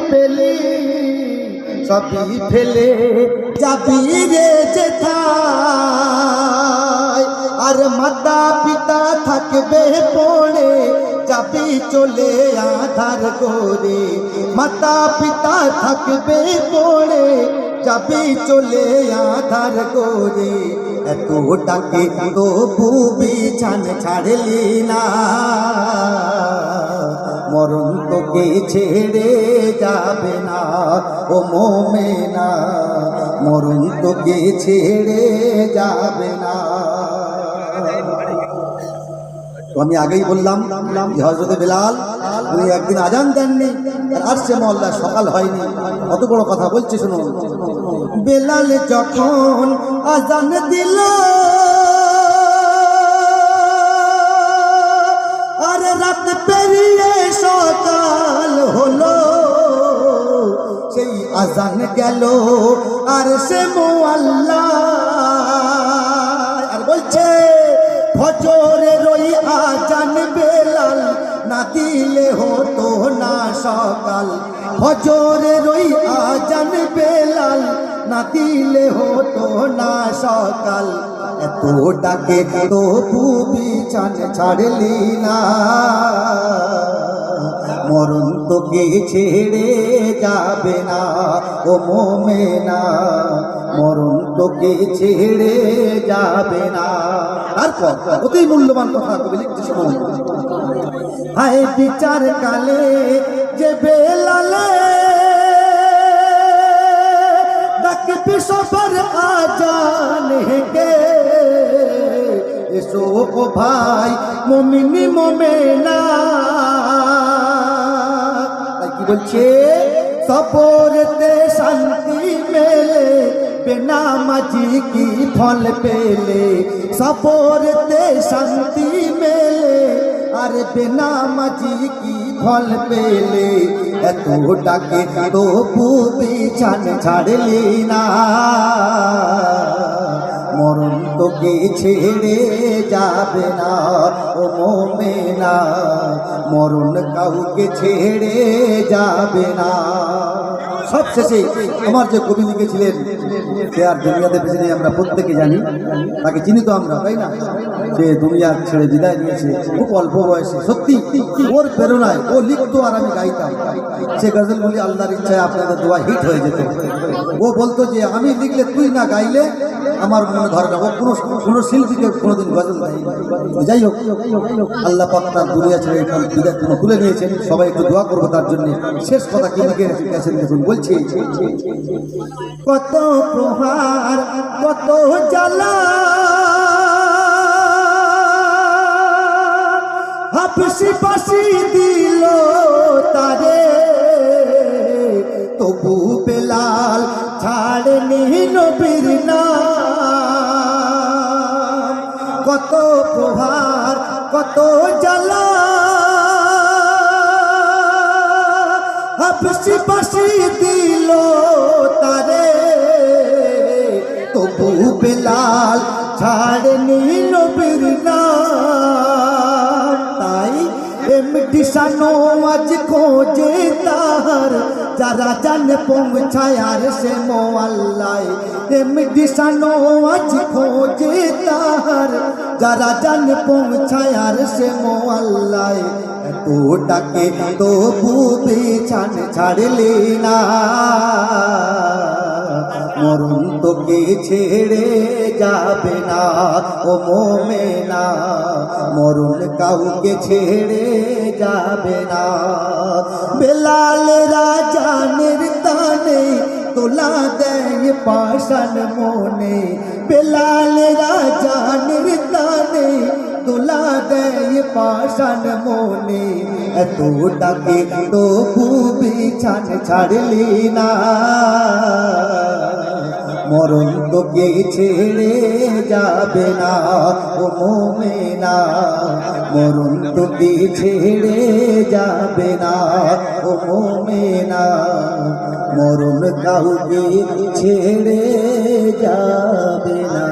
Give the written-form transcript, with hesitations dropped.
পেলি সবই ফেলে যাবি রে যেথায়। আর মাতা পিতা থাকবে পড়ে যাবি চলে আধার করে। মাতা পিতা থাকবে পড়ে যাবি চলে আধার করে। এত ডাকে তবু বিছান ছাড়লি না, মরণ তোকে ছেড়ে যাবে না ও মোমেনা, মরণ তোকে ছেড়ে যাবে না। তো আমি আগেই বললাম যে হযরতে বেলাল উনি একদিন আজান দেননি, আর আরশে মহল্লা সকাল হয়নি। কত বড় কথা বলছে শুনুন। বেলাল যখন আজান দিল আর রাত পেরিয়ে সকাল হলো, সেই আজান গেল আরশে মহল্লা। আর বলছে ফজরের ওই আজান বেলাল না দিলে হতো না সকাল। ফজরের ওই আজান বেলাল না দিলে হতো না সকাল। এত ডাকে তবু বিছান ছাড়লি না, মরণ তোকে ছেড়ে যাবে না ও মোমেনা, মরণ তোকে ছেড়ে যাবে না। তারপর অতি মূল্যবান কথা কবি লিখতে শুনুন। হায় বিচার কালে যে বেলালে ডাকবি সবার আজান হেঁকে, এসো ও ভাই মুমিনি মুমিনা। কি বলছে? সবরেতে শান্তি মেলে বেনামাজি কি ফল পেলে। সবরেতে শান্তি মেলে আর বেনামাজি কি ফল পেলে। এত ডাকে তবু বিছান ছাড়লি না, মরণ তোকে ছেড়ে যাবে না ও মোমেনা, মরণ কাউকে ছেড়ে যাবে না। সবশেষে আমার যে কবি লিখেছিলেন সে আর দুনিয়াতে বেঁচে নেই, আমরা প্রত্যেকে জানি। তাকে চিনি তো আমরা, তাই না? সে দুনিয়া ছেড়ে বিদায় নিয়েছে খুব অল্প বয়সে। সত্যি ওর প্রেরণায় ও লিখতো আর আমি গাইতাম। সে গজলগুলি আল্লাহর ইচ্ছায় আপনাদের দোয়া হিট হয়ে যেত। ও বলতো যে আমি লিখলে তুই না গাইলে আমার মনে ধরে না। ও কোনো শিল্পীকে কোনোদিন গজল দেয়। যাই হোক, আল্লাহ পাক তার দুনিয়া ছেড়ে বিদায় তুলে নিয়েছেন। সবাই একটু দোয়া করবো তার জন্য। শেষ কথা কি লিখে গেছেন দেখুন। বলছি কত প্রহার কত জ্বালা হাফসি পাশি দিল তারে, তবু বেলাল ছাড়েনি নবীর নাম। কত প্রহার কত জ্বালা হাফসি পাশি দিল তারে, তবু বেলাল ছাড়েনি নবীর নাম। তাই এমডি শানো আজ খোঁজে তার যারা জান পৌঁছায় আরশে মোয়াল্লায়। এমডি শানো আজ খোঁজে তার যারা জান পৌঁছায় আরশে মোয়াল্লায়। এত ডাকে তবু বিছান ছাড়লি না, মরণ তোকে ছেড়ে যাবে না ও মোমেনা, মরণ কাউকে ছেড়ে যাবে না। বেলাল রাজানের তানে তোলা দেয় পাষাণ মনে। বেলাল রাজানের তানে তোলা দেয় পাষাণ মনে। এত ডাকে তবু বিছান ছাড়লি না, মরণ তোকে ছেড়ে যাবে না ও মোমেনা, মরণ তোকে ছেড়ে যাবে না ও মোমেনা, মরণ কাউকে ছেড়ে যাবে না।